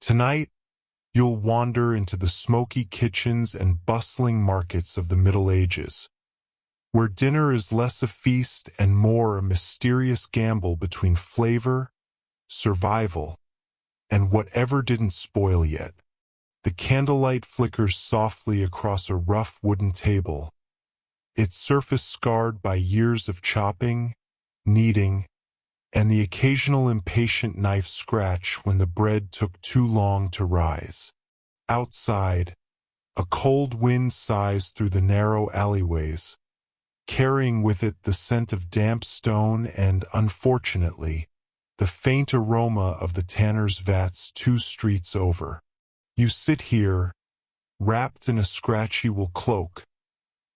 Tonight, you'll wander into the smoky kitchens and bustling markets of the Middle Ages, where dinner is less a feast and more a mysterious gamble between flavor, survival, and whatever didn't spoil yet. The candlelight flickers softly across a rough wooden table, its surface scarred by years of chopping, kneading, and the occasional impatient knife scratch when the bread took too long to rise. Outside, a cold wind sighs through the narrow alleyways, carrying with it the scent of damp stone and, unfortunately, the faint aroma of the tanner's vats 2 streets over. You sit here, wrapped in a scratchy wool cloak,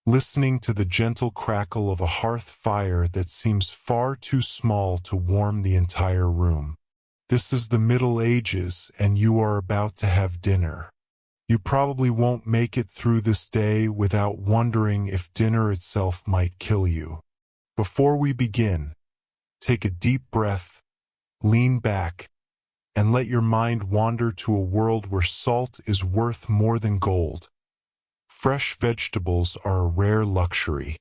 listening to the gentle crackle of a hearth fire that seems far too small to warm the entire room. This is the Middle Ages, and you are about to have dinner. You probably won't make it through this day without wondering if dinner itself might kill you. Before we begin, take a deep breath, lean back, and let your mind wander to a world where salt is worth more than gold. Fresh vegetables are a rare luxury,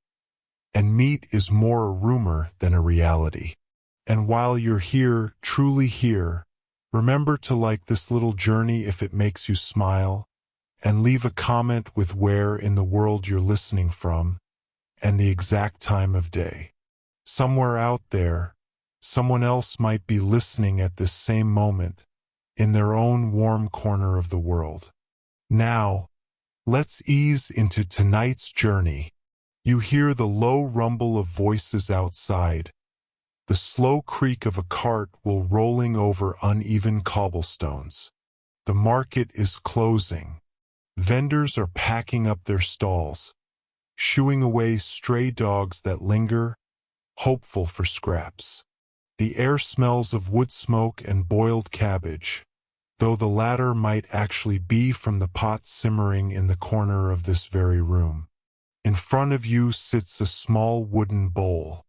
and meat is more a rumor than a reality. And while you're here, truly here, remember to like this little journey if it makes you smile, and leave a comment with where in the world you're listening from, and the exact time of day. Somewhere out there, someone else might be listening at this same moment, in their own warm corner of the world. Now, let's ease into tonight's journey. You hear the low rumble of voices outside, the slow creak of a cart while rolling over uneven cobblestones. The market is closing. Vendors are packing up their stalls, shooing away stray dogs that linger, hopeful for scraps. The air smells of wood smoke and boiled cabbage, though the latter might actually be from the pot simmering in the corner of this very room. In front of you sits a small wooden bowl.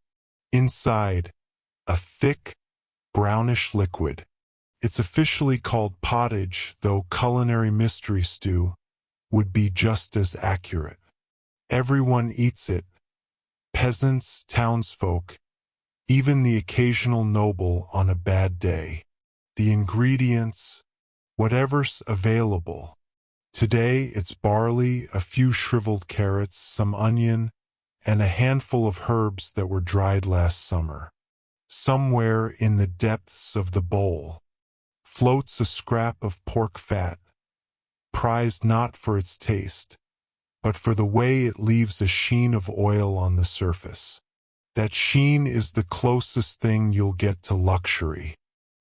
Inside, a thick, brownish liquid. It's officially called pottage, though culinary mystery stew would be just as accurate. Everyone eats it. Peasants, townsfolk, even the occasional noble on a bad day. The ingredients, whatever's available. Today it's barley, a few shriveled carrots, some onion, and a handful of herbs that were dried last summer. Somewhere in the depths of the bowl floats a scrap of pork fat, prized not for its taste, but for the way it leaves a sheen of oil on the surface. That sheen is the closest thing you'll get to luxury.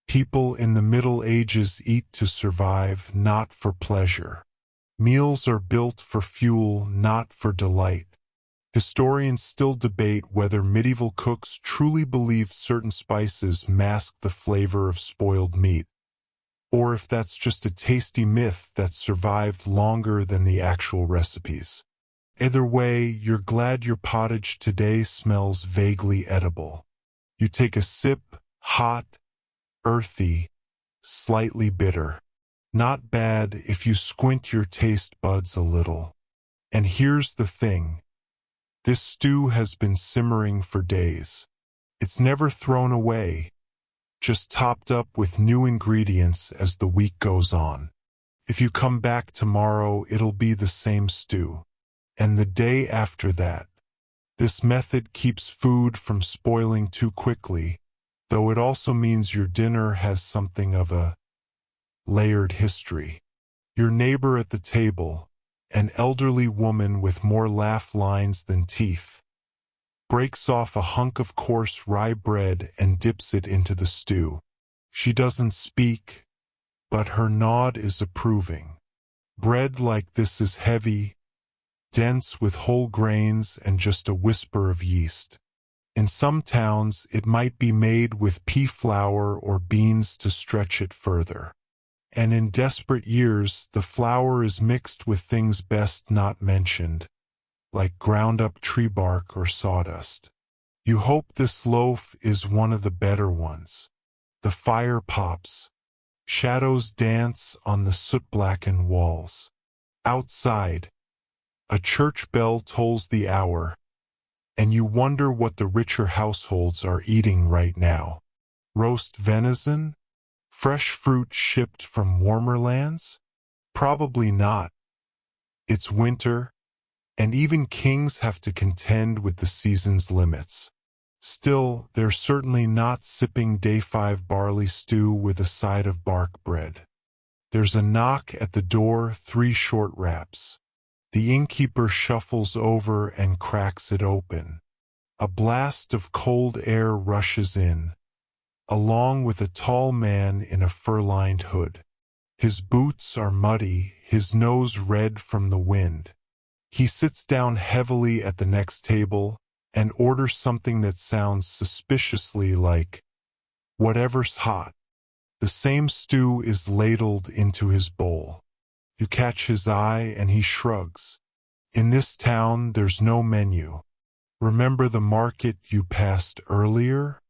People in the Middle Ages eat to survive, not for pleasure. Meals are built for fuel, not for delight. Historians still debate whether medieval cooks truly believed certain spices masked the flavor of spoiled meat, or if that's just a tasty myth that survived longer than the actual recipes. Either way, you're glad your pottage today smells vaguely edible. You take a sip, hot, earthy, slightly bitter. Not bad if you squint your taste buds a little. And here's the thing. This stew has been simmering for days. It's never thrown away, just topped up with new ingredients as the week goes on. If you come back tomorrow, it'll be the same stew. And the day after that. This method keeps food from spoiling too quickly, though it also means your dinner has something of a layered history. Your neighbor at the table, an elderly woman with more laugh lines than teeth, breaks off a hunk of coarse rye bread and dips it into the stew. She doesn't speak, but her nod is approving. Bread like this is heavy, dense with whole grains and just a whisper of yeast. In some towns, it might be made with pea flour or beans to stretch it further. And in desperate years, the flour is mixed with things best not mentioned, like ground-up tree bark or sawdust. You hope this loaf is one of the better ones. The fire pops, Shadows dance on the soot-blackened walls. Outside, a church bell tolls the hour, and you wonder what the richer households are eating right now. Roast venison? Fresh fruit shipped from warmer lands? Probably not. It's winter, and even kings have to contend with the season's limits. Still, they're certainly not sipping day 5 barley stew with a side of bark bread. There's a knock at the door, 3 short raps. The innkeeper shuffles over and cracks it open. A blast of cold air rushes in, along with a tall man in a fur-lined hood. His boots are muddy, his nose red from the wind. He sits down heavily at the next table and orders something that sounds suspiciously like, "Whatever's hot." The same stew is ladled into his bowl. You catch his eye and he shrugs. In this town, there's no menu. Remember the market you passed earlier?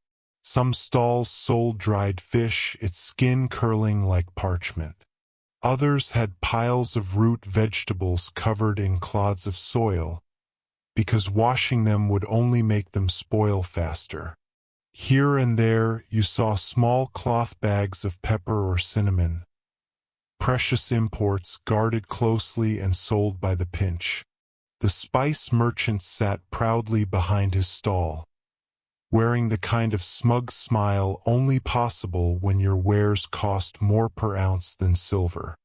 Some stalls sold dried fish, its skin curling like parchment. Others had piles of root vegetables covered in clods of soil, because washing them would only make them spoil faster. Here and there you saw small cloth bags of pepper or cinnamon, precious imports guarded closely and sold by the pinch. The spice merchant sat proudly behind his stall, wearing the kind of smug smile only possible when your wares cost more per ounce than silver.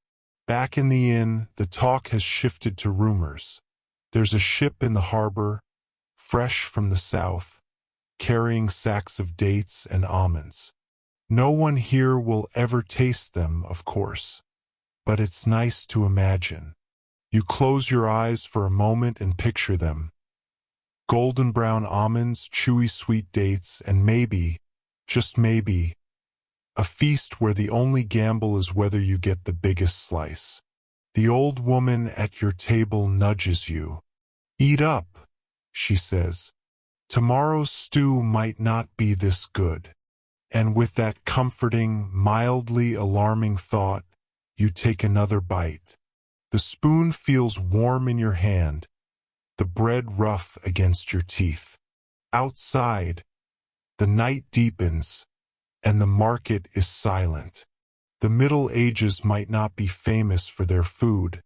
Back in the inn, the talk has shifted to rumors. There's a ship in the harbor, fresh from the south, carrying sacks of dates and almonds. No one here will ever taste them, of course, but it's nice to imagine. You close your eyes for a moment and picture them. Golden brown almonds, chewy sweet dates, and maybe, just maybe, a feast where the only gamble is whether you get the biggest slice. The old woman at your table nudges you. "Eat up," she says. "Tomorrow's stew might not be this good." And with that comforting, mildly alarming thought, you take another bite. The spoon feels warm in your hand, the bread rough against your teeth. Outside, the night deepens, and the market is silent. The Middle Ages might not be famous for their food,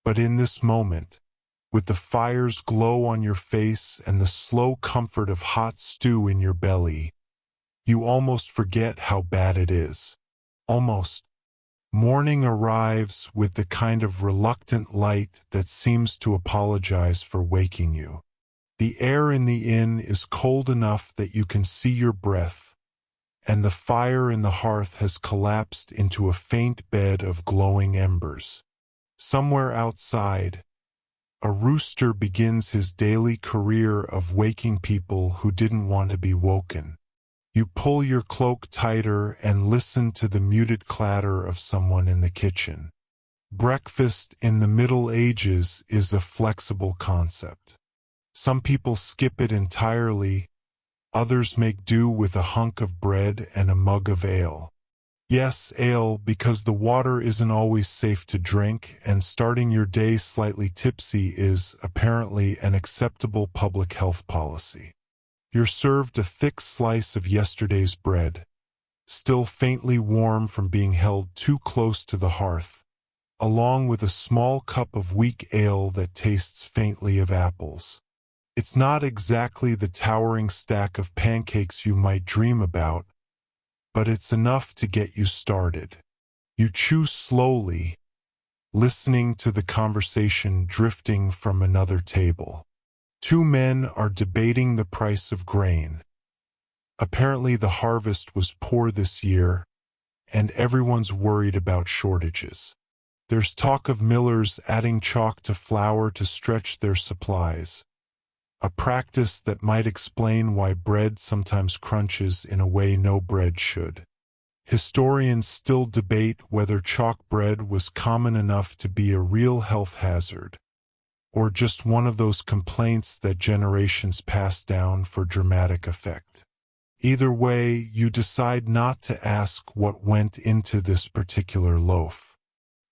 but in this moment, with the fire's glow on your face and the slow comfort of hot stew in your belly, you almost forget how bad it is. Almost. Morning arrives with the kind of reluctant light that seems to apologize for waking you. The air in the inn is cold enough that you can see your breath, and the fire in the hearth has collapsed into a faint bed of glowing embers. Somewhere outside, a rooster begins his daily career of waking people who didn't want to be woken. You pull your cloak tighter and listen to the muted clatter of someone in the kitchen. Breakfast in the Middle Ages is a flexible concept. Some people skip it entirely, others make do with a hunk of bread and a mug of ale. Yes, ale, because the water isn't always safe to drink, and starting your day slightly tipsy is, apparently, an acceptable public health policy. You're served a thick slice of yesterday's bread, still faintly warm from being held too close to the hearth, along with a small cup of weak ale that tastes faintly of apples. It's not exactly the towering stack of pancakes you might dream about, but it's enough to get you started. You chew slowly, listening to the conversation drifting from another table. 2 men are debating the price of grain. Apparently the harvest was poor this year, and everyone's worried about shortages. There's talk of millers adding chalk to flour to stretch their supplies, a practice that might explain why bread sometimes crunches in a way no bread should. Historians still debate whether chalk bread was common enough to be a real health hazard, or just one of those complaints that generations pass down for dramatic effect. Either way, you decide not to ask what went into this particular loaf.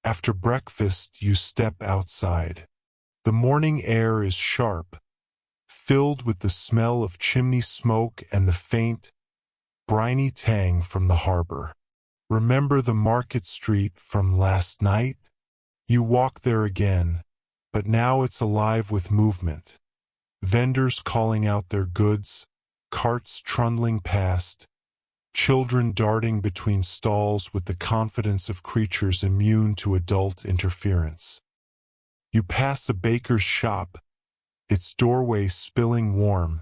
After breakfast, you step outside. The morning air is sharp, filled with the smell of chimney smoke and the faint, briny tang from the harbor. Remember the market street from last night? You walk there again, but now it's alive with movement. Vendors calling out their goods, carts trundling past, children darting between stalls with the confidence of creatures immune to adult interference. You pass a baker's shop, its doorway spilling warm,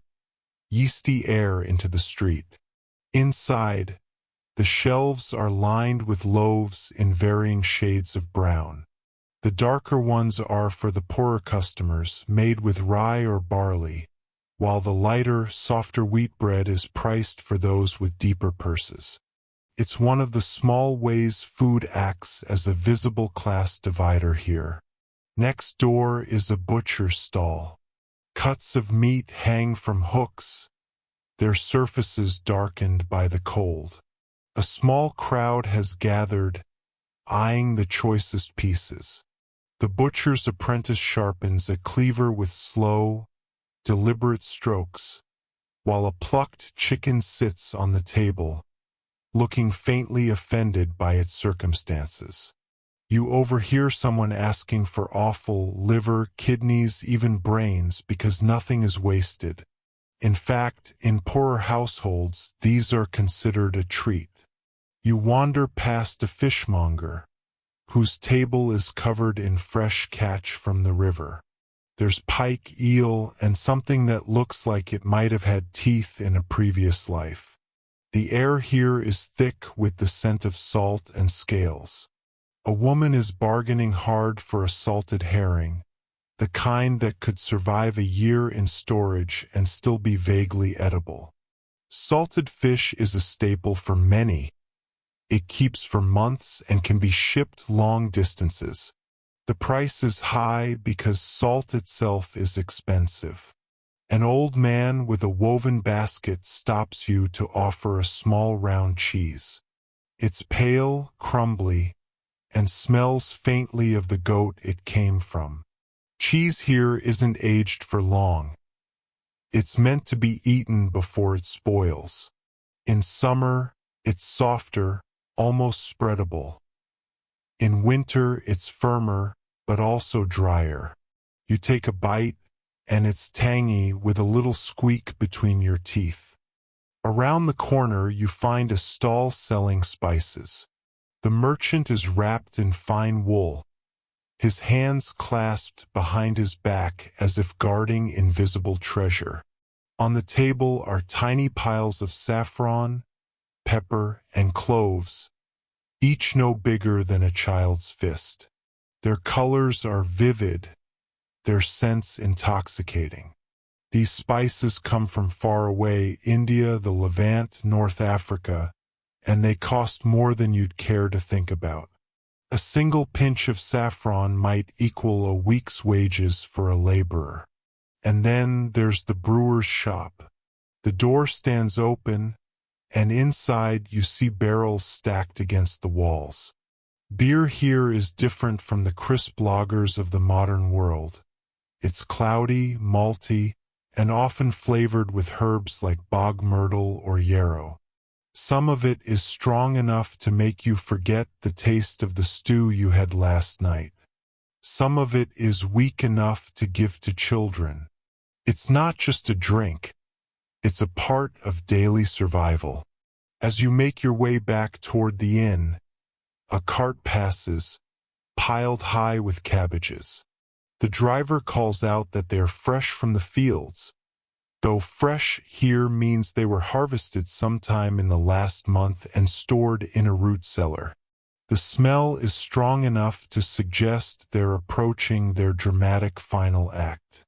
yeasty air into the street. Inside, the shelves are lined with loaves in varying shades of brown. The darker ones are for the poorer customers, made with rye or barley, while the lighter, softer wheat bread is priced for those with deeper purses. It's one of the small ways food acts as a visible class divider here. Next door is a butcher's stall. Cuts of meat hang from hooks, their surfaces darkened by the cold. A small crowd has gathered, eyeing the choicest pieces. The butcher's apprentice sharpens a cleaver with slow, deliberate strokes, while a plucked chicken sits on the table, looking faintly offended by its circumstances. You overhear someone asking for offal, liver, kidneys, even brains, because nothing is wasted. In fact, in poorer households, these are considered a treat. You wander past a fishmonger, whose table is covered in fresh catch from the river. There's pike, eel, and something that looks like it might have had teeth in a previous life. The air here is thick with the scent of salt and scales. A woman is bargaining hard for a salted herring, the kind that could survive a year in storage and still be vaguely edible. Salted fish is a staple for many. It keeps for months and can be shipped long distances. The price is high because salt itself is expensive. An old man with a woven basket stops you to offer a small round cheese. It's pale, crumbly, and smells faintly of the goat it came from. Cheese here isn't aged for long. It's meant to be eaten before it spoils. In summer, it's softer, almost spreadable. In winter, it's firmer, but also drier. You take a bite, and it's tangy with a little squeak between your teeth. Around the corner, you find a stall selling spices. The merchant is wrapped in fine wool, his hands clasped behind his back as if guarding invisible treasure. On the table are tiny piles of saffron, pepper, and cloves, each no bigger than a child's fist. Their colors are vivid, their scents intoxicating. These spices come from far away, India, the Levant, North Africa, and they cost more than you'd care to think about. A single pinch of saffron might equal a week's wages for a laborer. And then there's the brewer's shop. The door stands open, and inside you see barrels stacked against the walls. Beer here is different from the crisp lagers of the modern world. It's cloudy, malty, and often flavored with herbs like bog myrtle or yarrow. Some of it is strong enough to make you forget the taste of the stew you had last night. Some of it is weak enough to give to children. It's not just a drink. It's a part of daily survival. As you make your way back toward the inn, a cart passes, piled high with cabbages. The driver calls out that they are fresh from the fields, though fresh here means they were harvested sometime in the last month and stored in a root cellar. The smell is strong enough to suggest they're approaching their dramatic final act.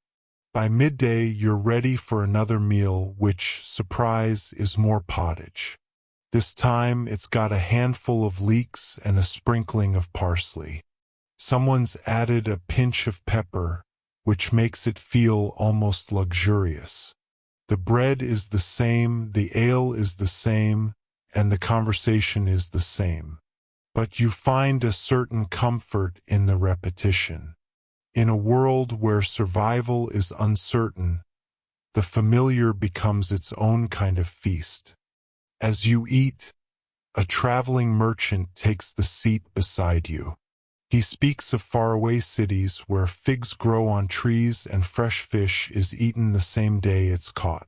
By midday, you're ready for another meal, which, surprise, is more pottage. This time, it's got a handful of leeks and a sprinkling of parsley. Someone's added a pinch of pepper, which makes it feel almost luxurious. The bread is the same, the ale is the same, and the conversation is the same. But you find a certain comfort in the repetition. In a world where survival is uncertain, the familiar becomes its own kind of feast. As you eat, a traveling merchant takes the seat beside you. He speaks of faraway cities where figs grow on trees and fresh fish is eaten the same day it's caught.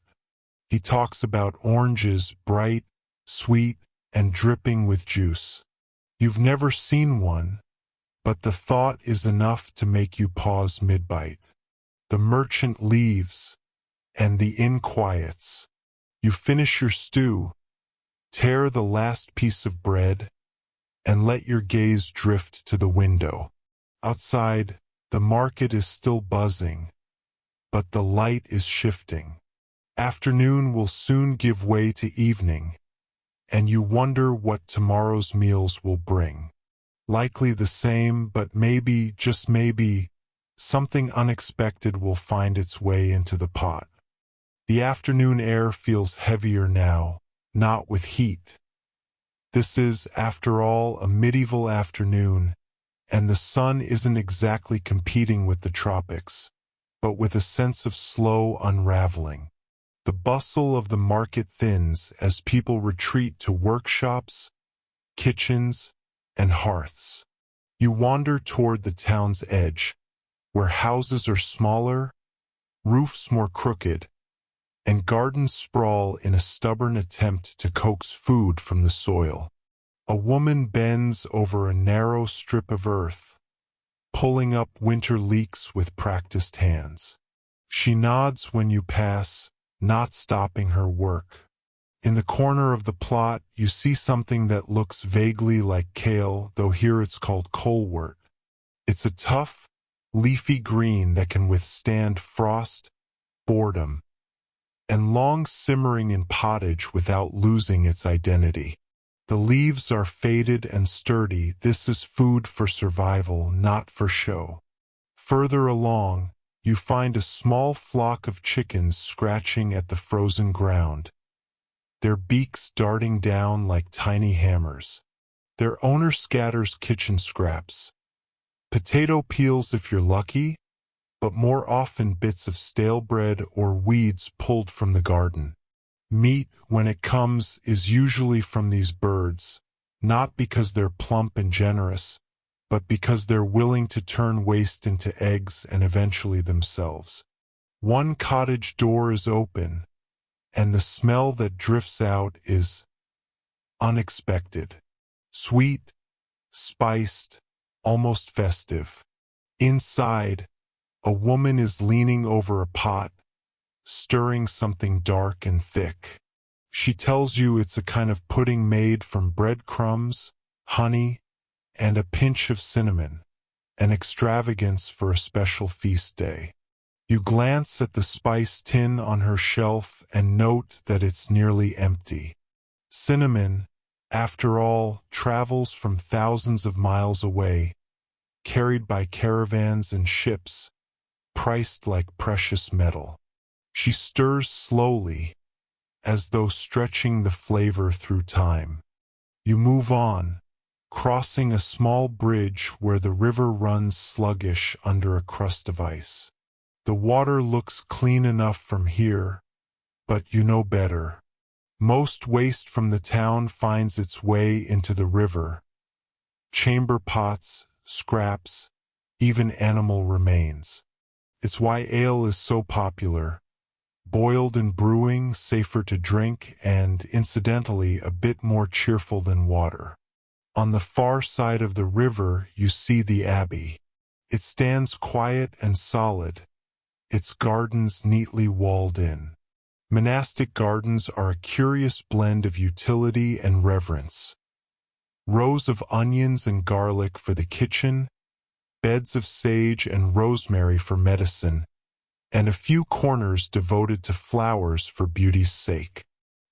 He talks about oranges bright, sweet, and dripping with juice. You've never seen one, but the thought is enough to make you pause mid-bite. The merchant leaves, and the inn quiets. You finish your stew, tear the last piece of bread, and let your gaze drift to the window. Outside, the market is still buzzing, but the light is shifting. Afternoon will soon give way to evening, and you wonder what tomorrow's meals will bring. Likely the same, but maybe, just maybe, something unexpected will find its way into the pot. The afternoon air feels heavier now, not with heat. This is, after all, a medieval afternoon, and the sun isn't exactly competing with the tropics, but with a sense of slow unraveling. The bustle of the market thins as people retreat to workshops, kitchens, and hearths. You wander toward the town's edge, where houses are smaller, roofs more crooked, and gardens sprawl in a stubborn attempt to coax food from the soil. A woman bends over a narrow strip of earth, pulling up winter leeks with practiced hands. She nods when you pass, not stopping her work. In the corner of the plot, you see something that looks vaguely like kale, though here it's called colewort. It's a tough, leafy green that can withstand frost, boredom, and long simmering in pottage without losing its identity. The leaves are faded and sturdy. This is food for survival, not for show. Further along, you find a small flock of chickens scratching at the frozen ground, their beaks darting down like tiny hammers. Their owner scatters kitchen scraps, potato peels if you're lucky, but more often bits of stale bread or weeds pulled from the garden. Meat, when it comes, is usually from these birds, not because they're plump and generous, but because they're willing to turn waste into eggs and eventually themselves. One cottage door is open, and the smell that drifts out is unexpected. Sweet, spiced, almost festive. Inside, a woman is leaning over a pot, stirring something dark and thick. She tells you it's a kind of pudding made from breadcrumbs, honey, and a pinch of cinnamon, an extravagance for a special feast day. You glance at the spice tin on her shelf and note that it's nearly empty. Cinnamon, after all, travels from thousands of miles away, carried by caravans and ships, priced like precious metal. She stirs slowly, as though stretching the flavor through time. You move on, crossing a small bridge where the river runs sluggish under a crust of ice. The water looks clean enough from here, but you know better. Most waste from the town finds its way into the river. Chamber pots, scraps, even animal remains. It's why ale is so popular. Boiled and brewing, safer to drink, and, incidentally, a bit more cheerful than water. On the far side of the river, you see the abbey. It stands quiet and solid, its gardens neatly walled in. Monastic gardens are a curious blend of utility and reverence. Rows of onions and garlic for the kitchen, beds of sage and rosemary for medicine, and a few corners devoted to flowers for beauty's sake.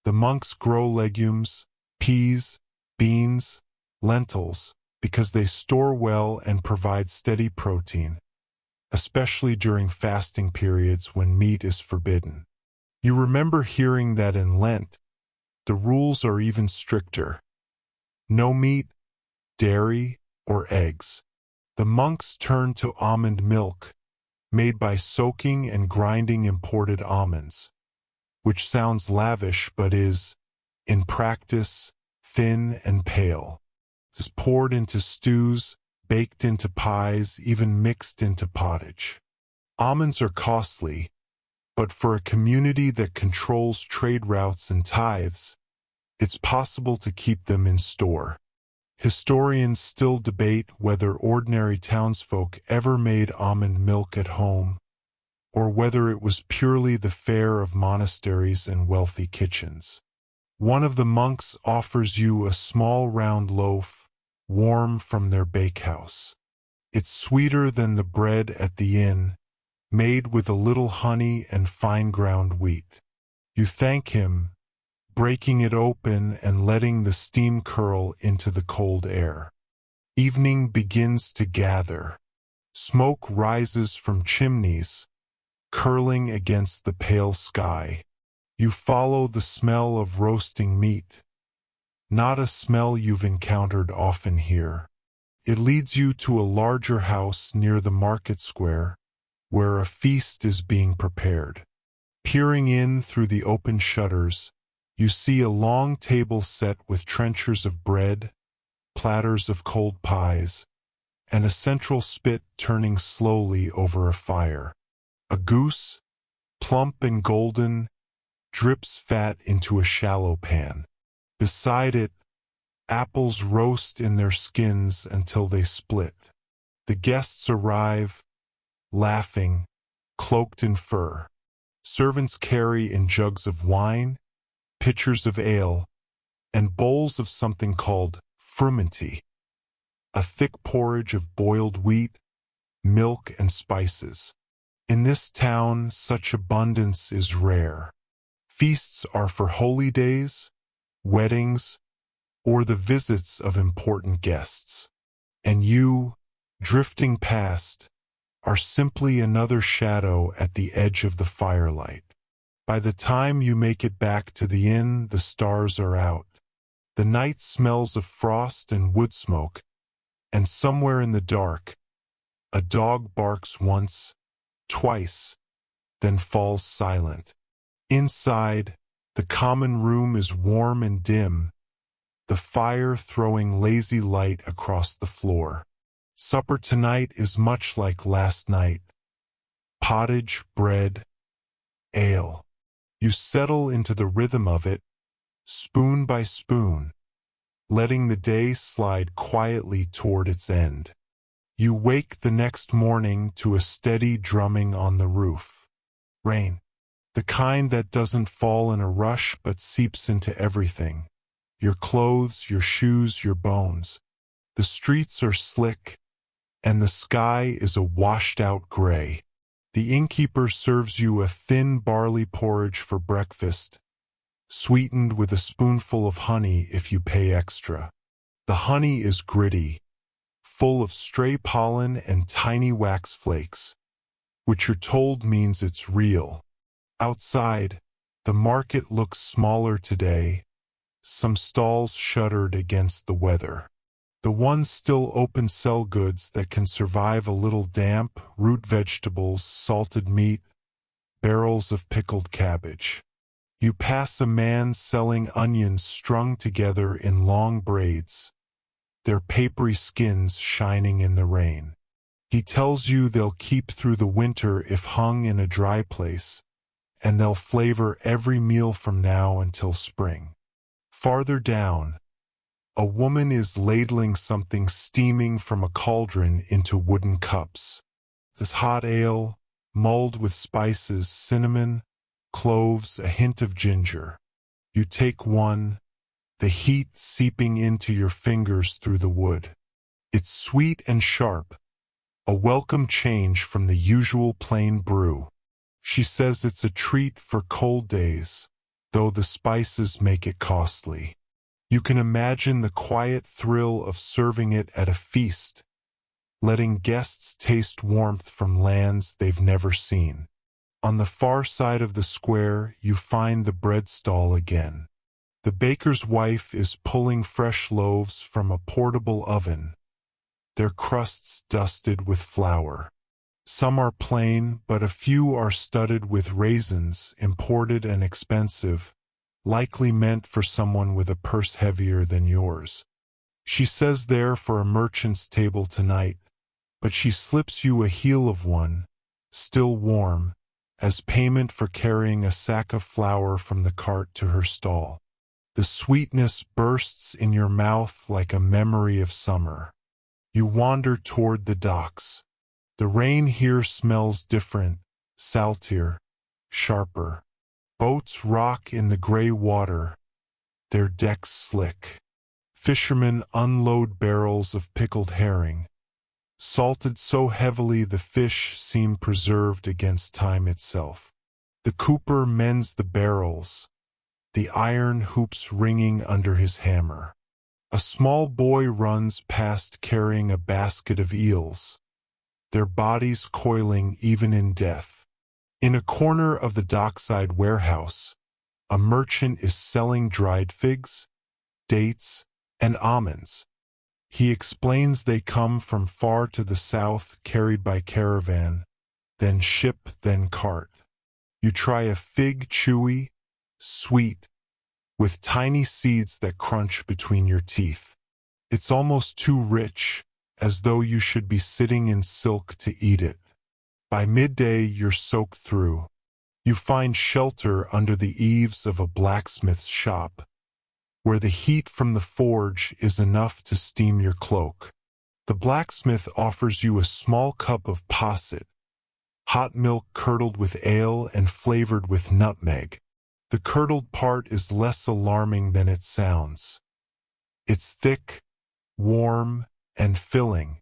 The monks grow legumes, peas, beans, lentils, because they store well and provide steady protein, especially during fasting periods when meat is forbidden. You remember hearing that in Lent, the rules are even stricter. No meat, dairy, or eggs. The monks turned to almond milk, made by soaking and grinding imported almonds, which sounds lavish but is, in practice, thin and pale. It's poured into stews, baked into pies, even mixed into pottage. Almonds are costly, but for a community that controls trade routes and tithes, it's possible to keep them in store. Historians still debate whether ordinary townsfolk ever made almond milk at home, or whether it was purely the fare of monasteries and wealthy kitchens. One of the monks offers you a small round loaf, warm from their bakehouse. It's sweeter than the bread at the inn, made with a little honey and fine ground wheat. You thank him, breaking it open and letting the steam curl into the cold air. Evening begins to gather. Smoke rises from chimneys, curling against the pale sky. You follow the smell of roasting meat, not a smell you've encountered often here. It leads you to a larger house near the market square, where a feast is being prepared. Peering in through the open shutters, you see a long table set with trenchers of bread, platters of cold pies, and a central spit turning slowly over a fire. A goose, plump and golden, drips fat into a shallow pan. Beside it, apples roast in their skins until they split. The guests arrive, laughing, cloaked in fur. Servants carry in jugs of wine, pitchers of ale, and bowls of something called frumenty, a thick porridge of boiled wheat, milk, and spices. In this town, such abundance is rare. Feasts are for holy days, weddings, or the visits of important guests. And you, drifting past, are simply another shadow at the edge of the firelight. By the time you make it back to the inn, the stars are out. The night smells of frost and wood smoke, and somewhere in the dark, a dog barks once, twice, then falls silent. Inside, the common room is warm and dim, the fire throwing lazy light across the floor. Supper tonight is much like last night. Pottage, bread, ale. You settle into the rhythm of it, spoon by spoon, letting the day slide quietly toward its end. You wake the next morning to a steady drumming on the roof. Rain. The kind that doesn't fall in a rush but seeps into everything. Your clothes, your shoes, your bones. The streets are slick, and the sky is a washed-out gray. The innkeeper serves you a thin barley porridge for breakfast, sweetened with a spoonful of honey if you pay extra. The honey is gritty, full of stray pollen and tiny wax flakes, which you're told means it's real. Outside, the market looks smaller today, some stalls shuttered against the weather. The ones still open sell goods that can survive a little damp, root vegetables, salted meat, barrels of pickled cabbage. You pass a man selling onions strung together in long braids, their papery skins shining in the rain. He tells you they'll keep through the winter if hung in a dry place, and they'll flavor every meal from now until spring. Farther down, a woman is ladling something steaming from a cauldron into wooden cups. This hot ale, mulled with spices, cinnamon, cloves, a hint of ginger. You take one, the heat seeping into your fingers through the wood. It's sweet and sharp, a welcome change from the usual plain brew. She says it's a treat for cold days, though the spices make it costly. You can imagine the quiet thrill of serving it at a feast, letting guests taste warmth from lands they've never seen. On the far side of the square, you find the bread stall again. The baker's wife is pulling fresh loaves from a portable oven, their crusts dusted with flour. Some are plain, but a few are studded with raisins, imported and expensive, likely meant for someone with a purse heavier than yours. She says they're for a merchant's table tonight, but she slips you a heel of one, still warm, as payment for carrying a sack of flour from the cart to her stall. The sweetness bursts in your mouth like a memory of summer. You wander toward the docks. The rain here smells different, saltier, sharper. Boats rock in the gray water, their decks slick. Fishermen unload barrels of pickled herring, salted so heavily the fish seem preserved against time itself. The cooper mends the barrels, the iron hoops ringing under his hammer. A small boy runs past carrying a basket of eels, their bodies coiling even in death. In a corner of the dockside warehouse, a merchant is selling dried figs, dates, and almonds. He explains they come from far to the south, carried by caravan, then ship, then cart. You try a fig, chewy, sweet, with tiny seeds that crunch between your teeth. It's almost too rich, as though you should be sitting in silk to eat it. By midday you're soaked through. You find shelter under the eaves of a blacksmith's shop, where the heat from the forge is enough to steam your cloak. The blacksmith offers you a small cup of posset, hot milk curdled with ale and flavored with nutmeg. The curdled part is less alarming than it sounds. It's thick, warm, and filling.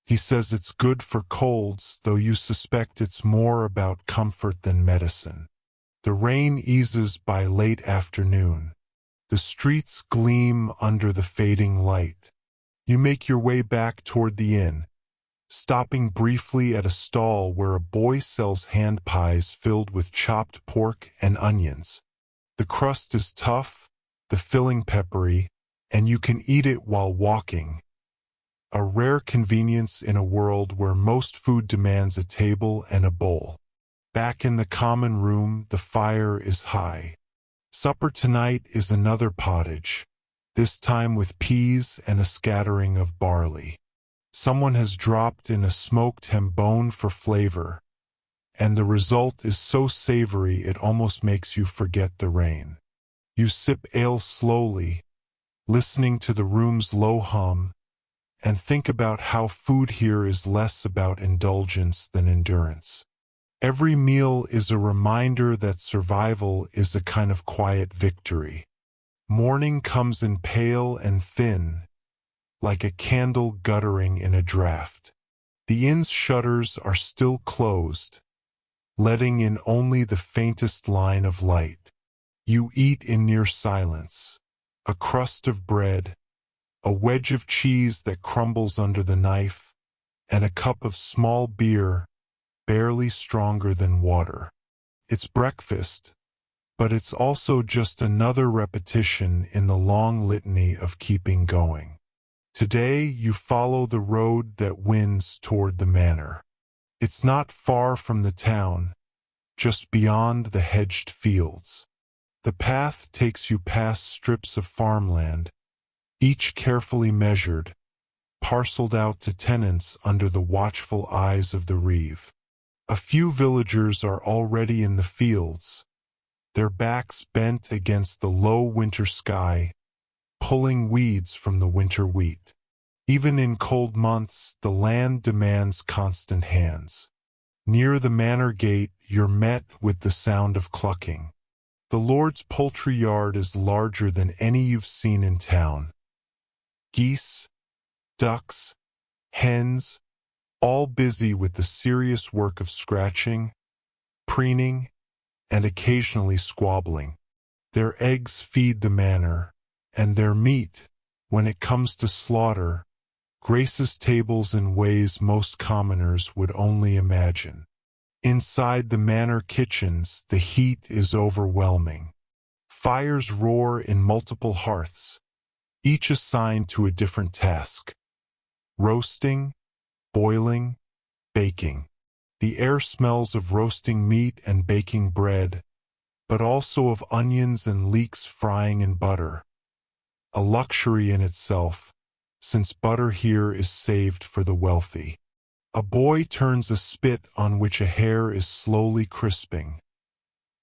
He says it's good for colds, though you suspect it's more about comfort than medicine. The rain eases by late afternoon. The streets gleam under the fading light. You make your way back toward the inn, stopping briefly at a stall where a boy sells hand pies filled with chopped pork and onions. The crust is tough, the filling peppery, and you can eat it while walking. A rare convenience in a world where most food demands a table and a bowl. Back in the common room, the fire is high. Supper tonight is another pottage, this time with peas and a scattering of barley. Someone has dropped in a smoked hambone for flavor, and the result is so savory it almost makes you forget the rain. You sip ale slowly, listening to the room's low hum, and think about how food here is less about indulgence than endurance. Every meal is a reminder that survival is a kind of quiet victory. Morning comes in pale and thin, like a candle guttering in a draught. The inn's shutters are still closed, letting in only the faintest line of light. You eat in near silence, a crust of bread, a wedge of cheese that crumbles under the knife, and a cup of small beer, barely stronger than water. It's breakfast, but it's also just another repetition in the long litany of keeping going. Today you follow the road that winds toward the manor. It's not far from the town, just beyond the hedged fields. The path takes you past strips of farmland, each carefully measured, parceled out to tenants under the watchful eyes of the reeve. A few villagers are already in the fields, their backs bent against the low winter sky, pulling weeds from the winter wheat. Even in cold months, the land demands constant hands. Near the manor gate, you're met with the sound of clucking. The lord's poultry yard is larger than any you've seen in town. Geese, ducks, hens, all busy with the serious work of scratching, preening, and occasionally squabbling. Their eggs feed the manor, and their meat, when it comes to slaughter, graces tables in ways most commoners would only imagine. Inside the manor kitchens, the heat is overwhelming. Fires roar in multiple hearths, each assigned to a different task. Roasting, boiling, baking. The air smells of roasting meat and baking bread, but also of onions and leeks frying in butter. A luxury in itself, since butter here is saved for the wealthy. A boy turns a spit on which a hare is slowly crisping.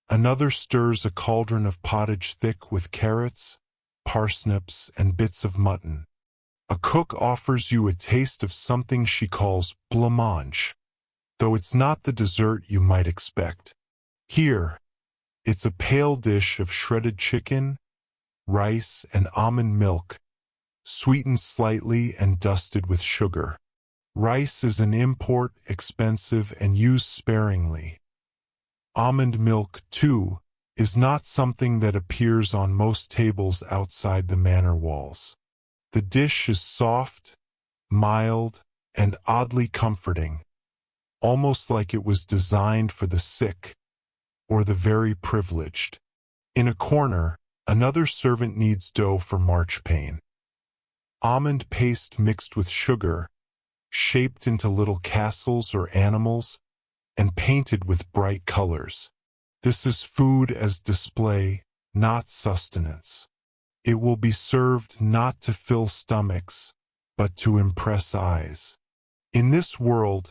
Another stirs a cauldron of pottage thick with carrots, parsnips, and bits of mutton. A cook offers you a taste of something she calls blancmange, though it's not the dessert you might expect. Here, it's a pale dish of shredded chicken, rice, and almond milk, sweetened slightly and dusted with sugar. Rice is an import, expensive, and used sparingly. Almond milk, too, is not something that appears on most tables outside the manor walls. The dish is soft, mild, and oddly comforting, almost like it was designed for the sick or the very privileged. In a corner, another servant kneads dough for marchpane. Almond paste mixed with sugar, shaped into little castles or animals, and painted with bright colors. This is food as display, not sustenance. It will be served not to fill stomachs, but to impress eyes. In this world,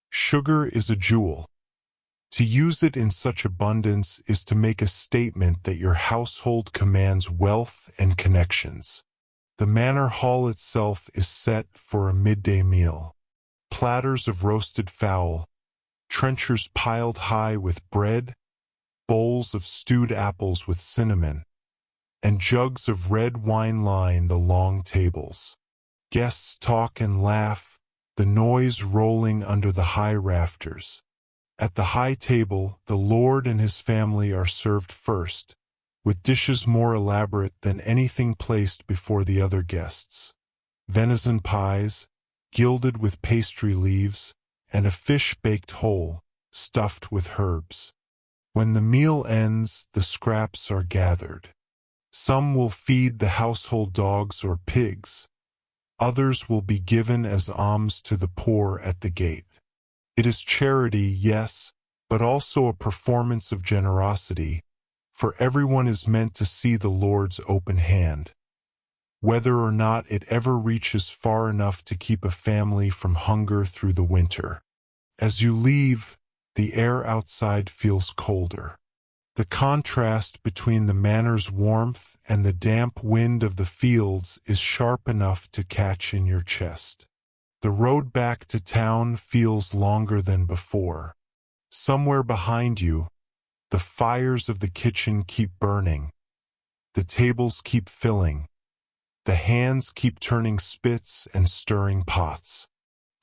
sugar is a jewel. To use it in such abundance is to make a statement that your household commands wealth and connections. The manor hall itself is set for a midday meal. Platters of roasted fowl, trenchers piled high with bread, bowls of stewed apples with cinnamon, and jugs of red wine line the long tables. Guests talk and laugh, the noise rolling under the high rafters. At the high table, the lord and his family are served first, with dishes more elaborate than anything placed before the other guests. Venison pies, gilded with pastry leaves, and a fish baked whole, stuffed with herbs. When the meal ends, the scraps are gathered. Some will feed the household dogs or pigs. Others will be given as alms to the poor at the gate. It is charity, yes, but also a performance of generosity, for everyone is meant to see the Lord's open hand, whether or not it ever reaches far enough to keep a family from hunger through the winter. As you leave, the air outside feels colder. The contrast between the manor's warmth and the damp wind of the fields is sharp enough to catch in your chest. The road back to town feels longer than before. Somewhere behind you, the fires of the kitchen keep burning. The tables keep filling. The hands keep turning spits and stirring pots.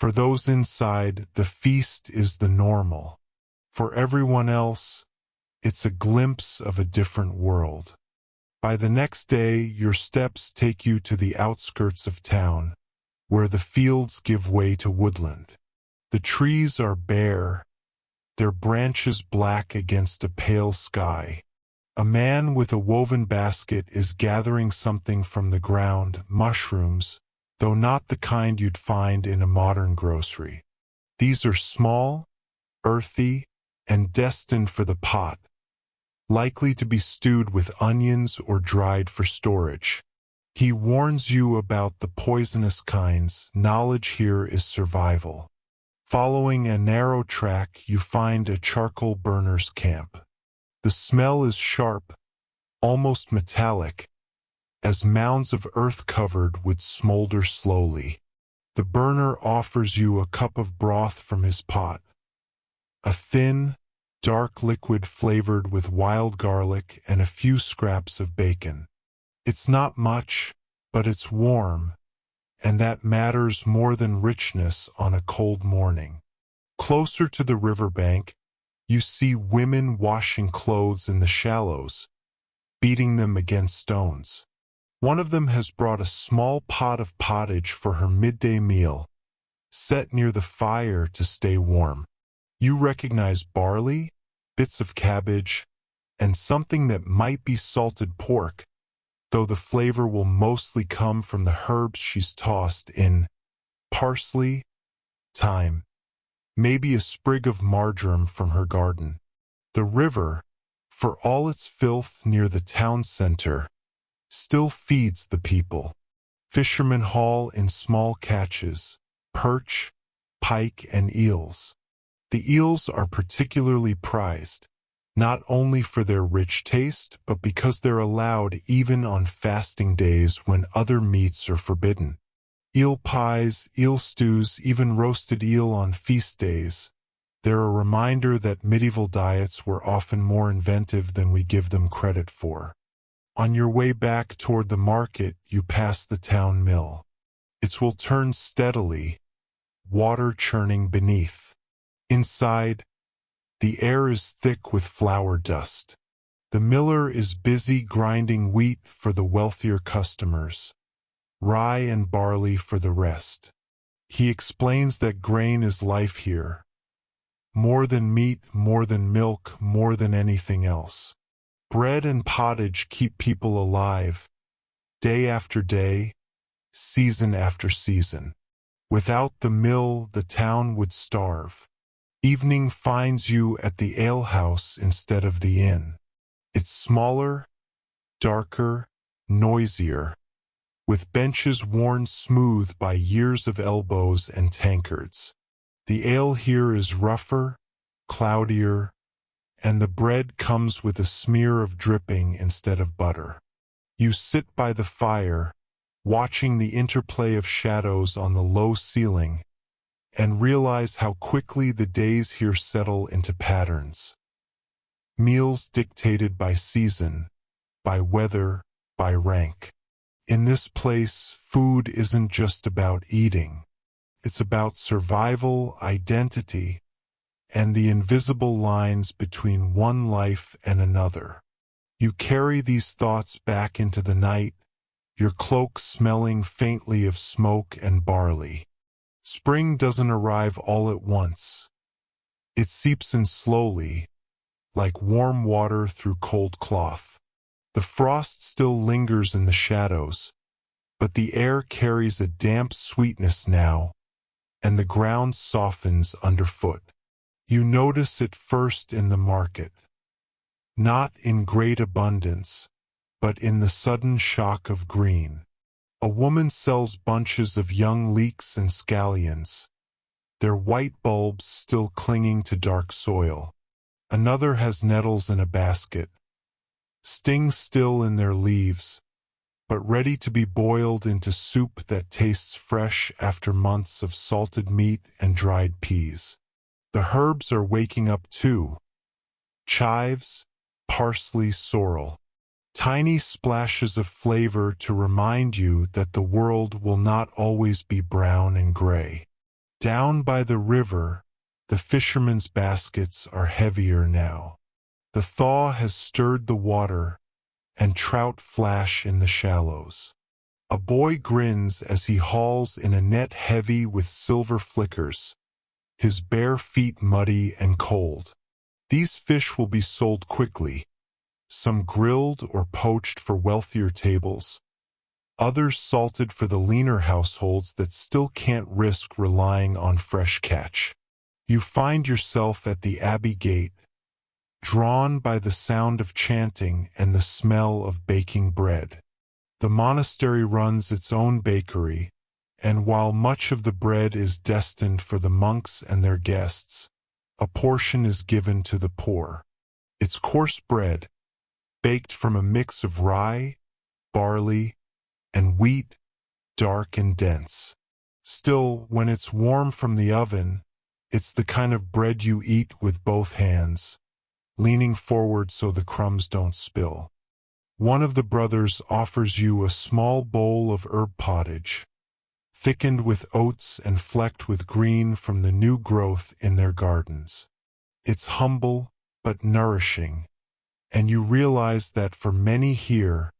For those inside, the feast is the normal. For everyone else, it's a glimpse of a different world. By the next day, your steps take you to the outskirts of town, where the fields give way to woodland. The trees are bare, their branches black against a pale sky. A man with a woven basket is gathering something from the ground, mushrooms, though not the kind you'd find in a modern grocery. These are small, earthy, and destined for the pot, likely to be stewed with onions or dried for storage. He warns you about the poisonous kinds. Knowledge here is survival. Following a narrow track, you find a charcoal burner's camp. The smell is sharp, almost metallic, as mounds of earth covered would smolder slowly. The burner offers you a cup of broth from his pot, a thin, dark liquid flavored with wild garlic and a few scraps of bacon. It's not much, but it's warm, and that matters more than richness on a cold morning. Closer to the riverbank, you see women washing clothes in the shallows, beating them against stones. One of them has brought a small pot of pottage for her midday meal, set near the fire to stay warm. You recognize barley, bits of cabbage, and something that might be salted pork, though the flavor will mostly come from the herbs she's tossed in: parsley, thyme, maybe a sprig of marjoram from her garden. The river, for all its filth near the town center, still feeds the people. Fishermen haul in small catches: perch, pike, and eels. The eels are particularly prized, not only for their rich taste, but because they're allowed even on fasting days when other meats are forbidden. Eel pies, eel stews, even roasted eel on feast days. They're a reminder that medieval diets were often more inventive than we give them credit for. On your way back toward the market, you pass the town mill. It will turn steadily, water churning beneath. Inside, the air is thick with flour dust. The miller is busy grinding wheat for the wealthier customers, rye and barley for the rest. He explains that grain is life here. More than meat, more than milk, more than anything else. Bread and pottage keep people alive, day after day, season after season. Without the mill, the town would starve. Evening finds you at the alehouse instead of the inn. It's smaller, darker, noisier, with benches worn smooth by years of elbows and tankards. The ale here is rougher, cloudier, and the bread comes with a smear of dripping instead of butter. You sit by the fire, watching the interplay of shadows on the low ceiling, and realize how quickly the days here settle into patterns. Meals dictated by season, by weather, by rank. In this place, food isn't just about eating. It's about survival, identity, and the invisible lines between one life and another. You carry these thoughts back into the night, your cloak smelling faintly of smoke and barley. Spring doesn't arrive all at once. It seeps in slowly, like warm water through cold cloth. The frost still lingers in the shadows, but the air carries a damp sweetness now, and the ground softens underfoot. You notice it first in the market. Not in great abundance, but in the sudden shock of green. A woman sells bunches of young leeks and scallions, their white bulbs still clinging to dark soil. Another has nettles in a basket, stings still in their leaves, but ready to be boiled into soup that tastes fresh after months of salted meat and dried peas. The herbs are waking up too. Chives, parsley, sorrel. Tiny splashes of flavor to remind you that the world will not always be brown and gray. Down by the river, the fishermen's baskets are heavier now. The thaw has stirred the water, and trout flash in the shallows. A boy grins as he hauls in a net heavy with silver flickers, his bare feet muddy and cold. These fish will be sold quickly, some grilled or poached for wealthier tables, others salted for the leaner households that still can't risk relying on fresh catch. You find yourself at the abbey gate, drawn by the sound of chanting and the smell of baking bread. The monastery runs its own bakery, and while much of the bread is destined for the monks and their guests, a portion is given to the poor. It's coarse bread, baked from a mix of rye, barley, and wheat, dark and dense. Still, when it's warm from the oven, it's the kind of bread you eat with both hands, leaning forward so the crumbs don't spill. One of the brothers offers you a small bowl of herb pottage, thickened with oats and flecked with green from the new growth in their gardens. It's humble, but nourishing, and you realize that for many here,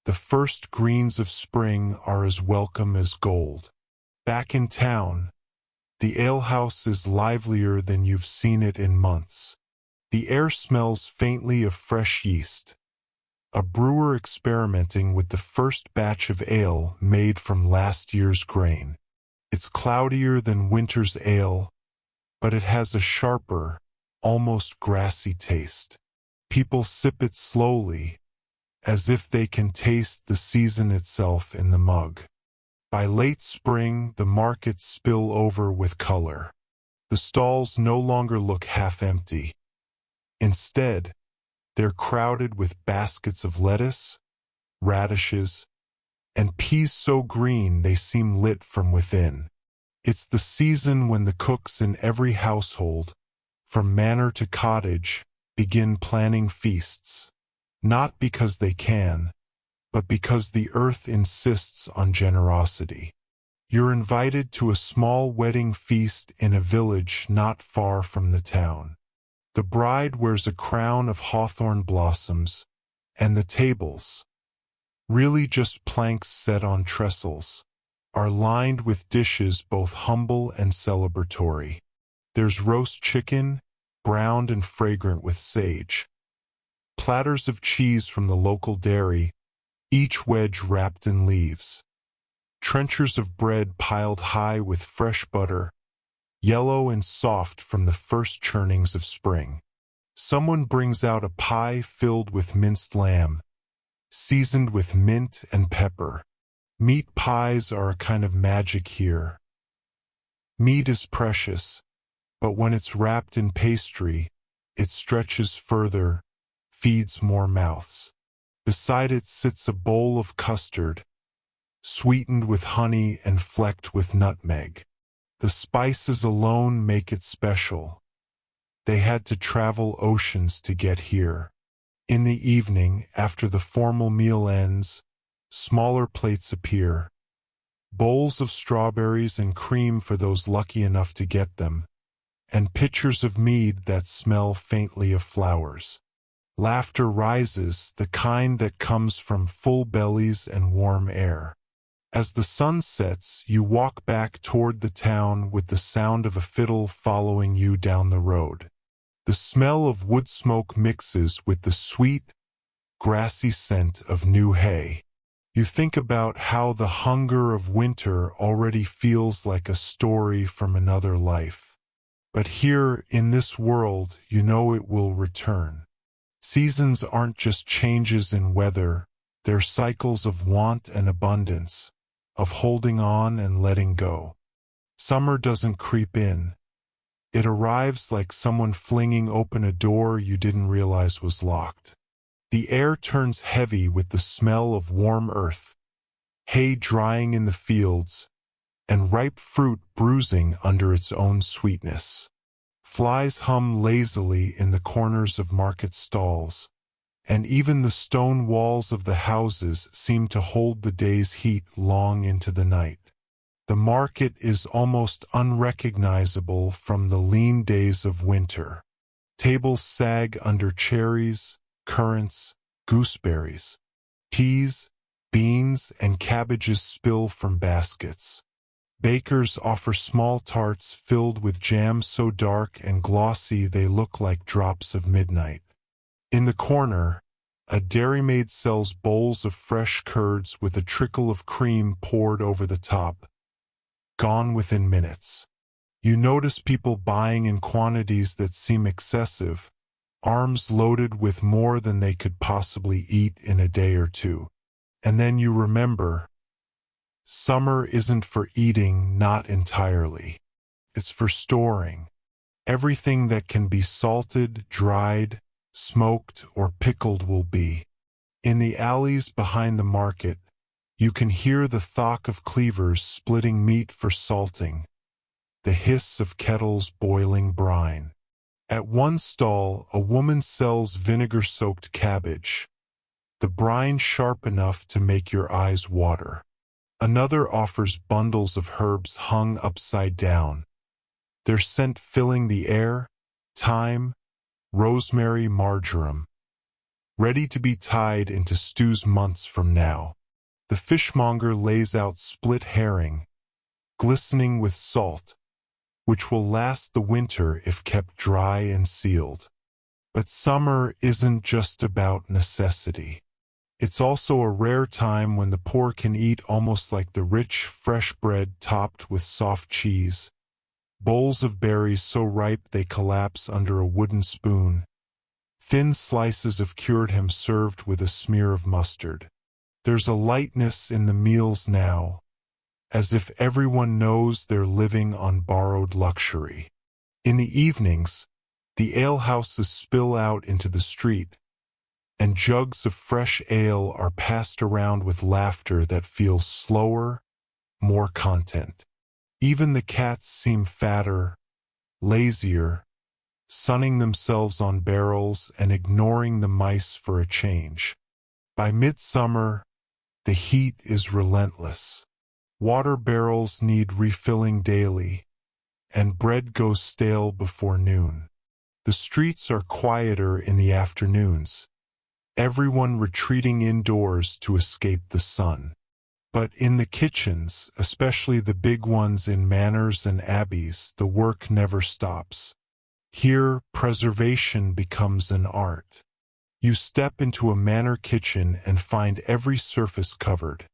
the first greens of spring are as welcome as gold. Back in town, The alehouse is livelier than you've seen it in months. The air smells faintly of fresh yeast, a brewer experimenting with the first batch of ale made from last year's grain. It's cloudier than winter's ale, but it has a sharper, almost grassy taste. People sip it slowly, as if they can taste the season itself in the mug. By late spring, the markets spill over with color. The stalls no longer look half empty. Instead, they're crowded with baskets of lettuce, radishes, and peas so green they seem lit from within. It's the season when the cooks in every household, from manor to cottage, begin planning feasts, not because they can, but because the earth insists on generosity. You're invited to a small wedding feast in a village not far from the town. The bride wears a crown of hawthorn blossoms, and the tables, really just planks set on trestles, are lined with dishes both humble and celebratory. There's roast chicken, browned and fragrant with sage, platters of cheese from the local dairy, each wedge wrapped in leaves, trenchers of bread piled high with fresh butter, yellow and soft from the first churnings of spring. Someone brings out a pie filled with minced lamb, seasoned with mint and pepper. Meat pies are a kind of magic here. Meat is precious, but when it's wrapped in pastry, it stretches further, feeds more mouths. Beside it sits a bowl of custard, sweetened with honey and flecked with nutmeg. The spices alone make it special. They had to travel oceans to get here. In the evening, after the formal meal ends, smaller plates appear. Bowls of strawberries and cream for those lucky enough to get them, and pitchers of mead that smell faintly of flowers. Laughter rises, the kind that comes from full bellies and warm air. As the sun sets, you walk back toward the town with the sound of a fiddle following you down the road. The smell of wood smoke mixes with the sweet, grassy scent of new hay. You think about how the hunger of winter already feels like a story from another life. But here, in this world, you know it will return. Seasons aren't just changes in weather, they're cycles of want and abundance, of holding on and letting go. Summer doesn't creep in. It arrives like someone flinging open a door you didn't realize was locked. The air turns heavy with the smell of warm earth, hay drying in the fields, and ripe fruit bruising under its own sweetness. Flies hum lazily in the corners of market stalls, and even the stone walls of the houses seem to hold the day's heat long into the night. The market is almost unrecognizable from the lean days of winter. Tables sag under cherries, currants, gooseberries. Peas, beans, and cabbages spill from baskets. Bakers offer small tarts filled with jam so dark and glossy they look like drops of midnight. In the corner, a dairymaid sells bowls of fresh curds with a trickle of cream poured over the top. Gone within minutes. You notice people buying in quantities that seem excessive, arms loaded with more than they could possibly eat in a day or two. And then you remember, summer isn't for eating, not entirely. It's for storing. Everything that can be salted, dried, smoked, or pickled will be. In the alleys behind the market, you can hear the thok of cleavers splitting meat for salting, the hiss of kettles boiling brine. At one stall, a woman sells vinegar-soaked cabbage, the brine sharp enough to make your eyes water. Another offers bundles of herbs hung upside down, their scent filling the air, thyme, rosemary, marjoram, ready to be tied into stews months from now. The fishmonger lays out split herring, glistening with salt, which will last the winter if kept dry and sealed. But summer isn't just about necessity. It's also a rare time when the poor can eat almost like the rich, fresh bread topped with soft cheese, bowls of berries so ripe they collapse under a wooden spoon, thin slices of cured ham served with a smear of mustard. There's a lightness in the meals now, as if everyone knows they're living on borrowed luxury. In the evenings, the alehouses spill out into the street, and jugs of fresh ale are passed around with laughter that feels slower, more content. Even the cats seem fatter, lazier, sunning themselves on barrels and ignoring the mice for a change. By midsummer, the heat is relentless. Water barrels need refilling daily, and bread goes stale before noon. The streets are quieter in the afternoons, everyone retreating indoors to escape the sun. But in the kitchens, especially the big ones in manors and abbeys, the work never stops. Here, preservation becomes an art. You step into a manor kitchen and find every surface covered.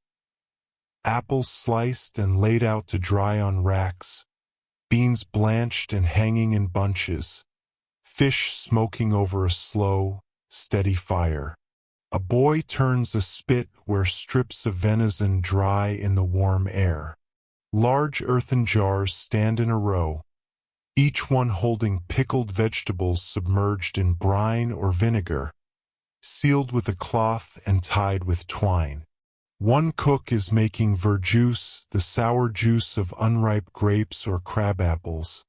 Apples sliced and laid out to dry on racks, beans blanched and hanging in bunches, fish smoking over a slow, steady fire. A boy turns a spit where strips of venison dry in the warm air. Large earthen jars stand in a row, each one holding pickled vegetables submerged in brine or vinegar, sealed with a cloth and tied with twine. One cook is making verjuice, the sour juice of unripe grapes or crab apples,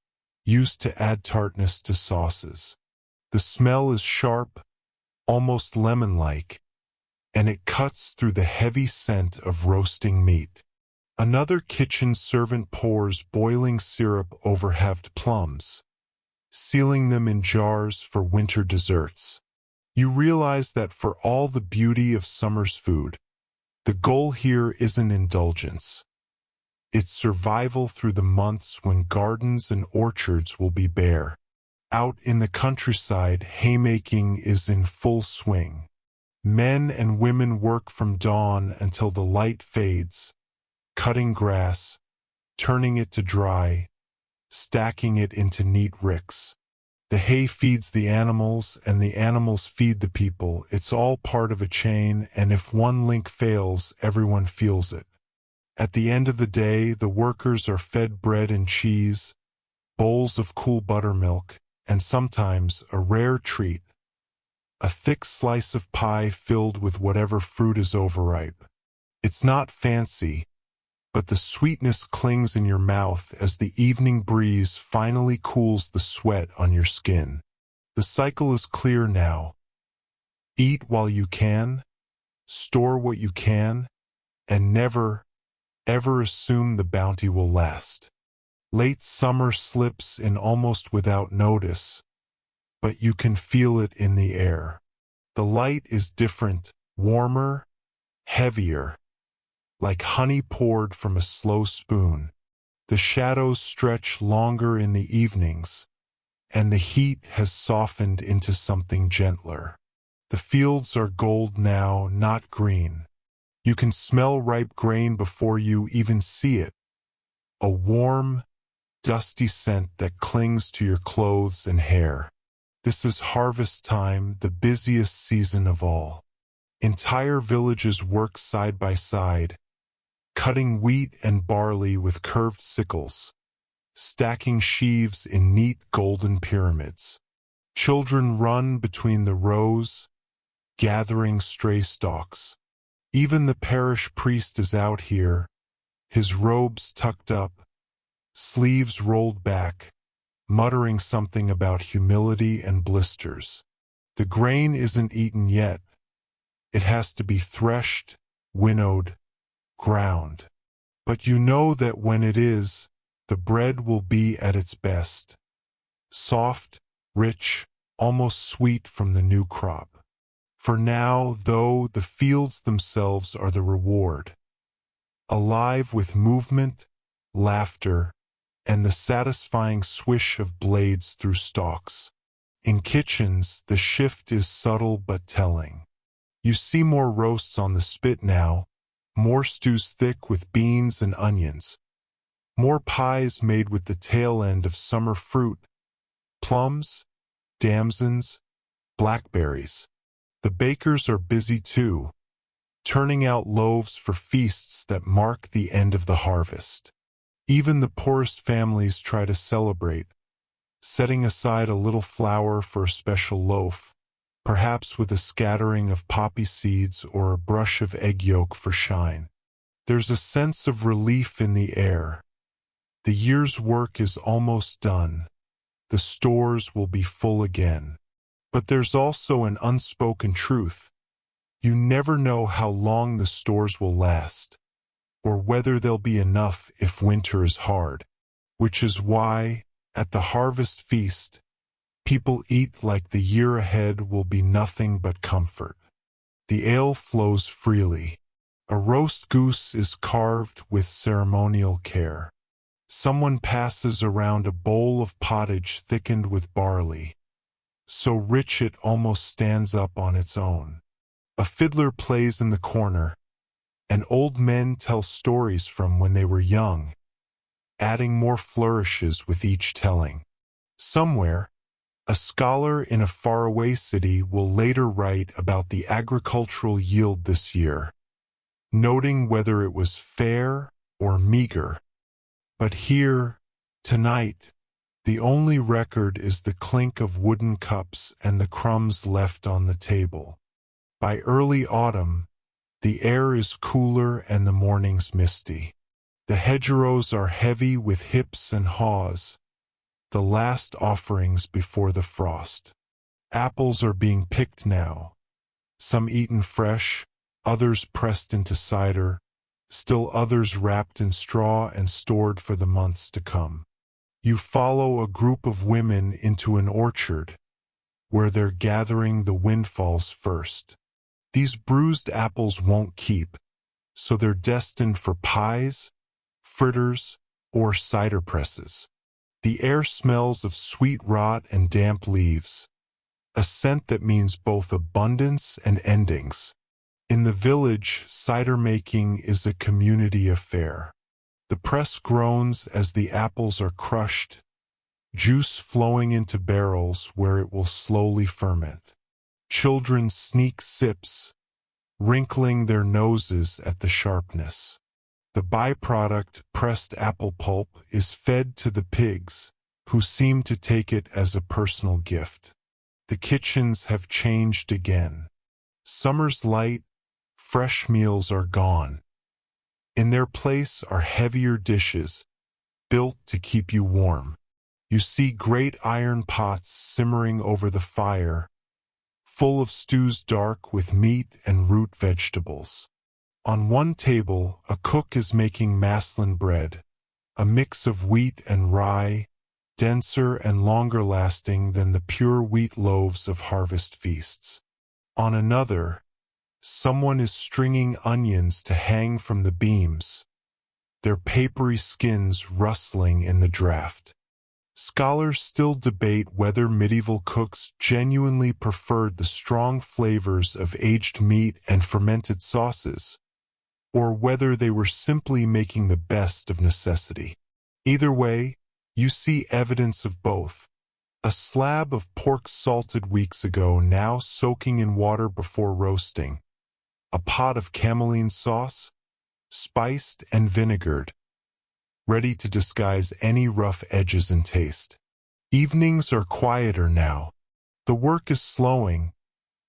used to add tartness to sauces. The smell is sharp, almost lemon-like, and it cuts through the heavy scent of roasting meat. Another kitchen servant pours boiling syrup over halved plums, sealing them in jars for winter desserts. You realize that for all the beauty of summer's food, the goal here isn't indulgence. It's survival through the months when gardens and orchards will be bare. Out in the countryside, haymaking is in full swing. Men and women work from dawn until the light fades, cutting grass, turning it to dry, stacking it into neat ricks. The hay feeds the animals, and the animals feed the people. It's all part of a chain, and if one link fails, everyone feels it. At the end of the day, the workers are fed bread and cheese, bowls of cool buttermilk, and sometimes a rare treat, a thick slice of pie filled with whatever fruit is overripe. It's not fancy, but the sweetness clings in your mouth as the evening breeze finally cools the sweat on your skin. The cycle is clear now. Eat while you can, store what you can, and never, ever assume the bounty will last. Late summer slips in almost without notice, but you can feel it in the air. The light is different, warmer, heavier, like honey poured from a slow spoon. The shadows stretch longer in the evenings, and the heat has softened into something gentler. The fields are gold now, not green. You can smell ripe grain before you even see it. A warm, dusty scent that clings to your clothes and hair. This is harvest time, the busiest season of all. Entire villages work side by side, cutting wheat and barley with curved sickles, stacking sheaves in neat golden pyramids. Children run between the rows, gathering stray stalks. Even the parish priest is out here, his robes tucked up, sleeves rolled back, muttering something about humility and blisters. The grain isn't eaten yet. It has to be threshed, winnowed, ground. But you know that when it is, the bread will be at its best. Soft, rich, almost sweet from the new crop. For now, though, the fields themselves are the reward. Alive with movement, laughter, and the satisfying swish of blades through stalks. In kitchens, the shift is subtle but telling. You see more roasts on the spit now, more stews thick with beans and onions, more pies made with the tail end of summer fruit, plums, damsons, blackberries. The bakers are busy too, turning out loaves for feasts that mark the end of the harvest. Even the poorest families try to celebrate, setting aside a little flour for a special loaf, perhaps with a scattering of poppy seeds or a brush of egg yolk for shine. There's a sense of relief in the air. The year's work is almost done. The stores will be full again. But there's also an unspoken truth. You never know how long the stores will last, or whether there'll be enough if winter is hard. Which is why, at the harvest feast, people eat like the year ahead will be nothing but comfort. The ale flows freely. A roast goose is carved with ceremonial care. Someone passes around a bowl of pottage thickened with barley, so rich it almost stands up on its own. A fiddler plays in the corner, and old men tell stories from when they were young, adding more flourishes with each telling. Somewhere, a scholar in a faraway city will later write about the agricultural yield this year, noting whether it was fair or meager. But here, tonight, the only record is the clink of wooden cups and the crumbs left on the table. By early autumn, the air is cooler and the mornings misty. The hedgerows are heavy with hips and haws, the last offerings before the frost. Apples are being picked now, some eaten fresh, others pressed into cider, still others wrapped in straw and stored for the months to come. You follow a group of women into an orchard, where they're gathering the windfalls first. These bruised apples won't keep, so they're destined for pies, fritters, or cider presses. The air smells of sweet rot and damp leaves, a scent that means both abundance and endings. In the village, cider making is a community affair. The press groans as the apples are crushed, juice flowing into barrels where it will slowly ferment. Children sneak sips, wrinkling their noses at the sharpness. The byproduct, pressed apple pulp, is fed to the pigs, who seem to take it as a personal gift. The kitchens have changed again. Summer's light, fresh meals are gone. In their place are heavier dishes, built to keep you warm. You see great iron pots simmering over the fire, full of stews dark with meat and root vegetables. On one table, a cook is making maslin bread, a mix of wheat and rye, denser and longer lasting than the pure wheat loaves of harvest feasts. On another, someone is stringing onions to hang from the beams, their papery skins rustling in the draft. Scholars still debate whether medieval cooks genuinely preferred the strong flavors of aged meat and fermented sauces, or whether they were simply making the best of necessity. Either way, you see evidence of both. A slab of pork salted weeks ago now soaking in water before roasting. A pot of camelline sauce, spiced and vinegared, ready to disguise any rough edges in taste. Evenings are quieter now. The work is slowing,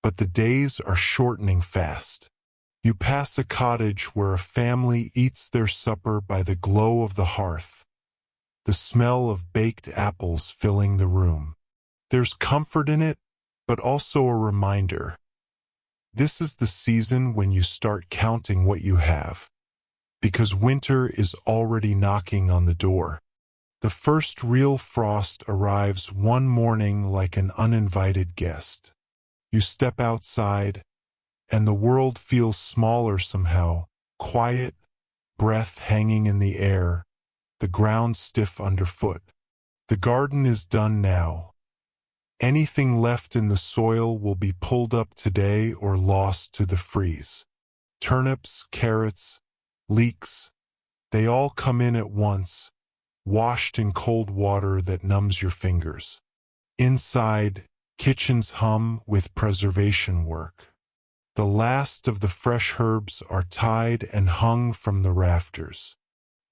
but the days are shortening fast. You pass a cottage where a family eats their supper by the glow of the hearth, the smell of baked apples filling the room. There's comfort in it, but also a reminder. This is the season when you start counting what you have, because winter is already knocking on the door. The first real frost arrives one morning like an uninvited guest. You step outside, and the world feels smaller somehow, quiet, breath hanging in the air, the ground stiff underfoot. The garden is done now. Anything left in the soil will be pulled up today or lost to the freeze. Turnips, carrots, leeks, they all come in at once, washed in cold water that numbs your fingers. Inside, kitchens hum with preservation work. The last of the fresh herbs are tied and hung from the rafters.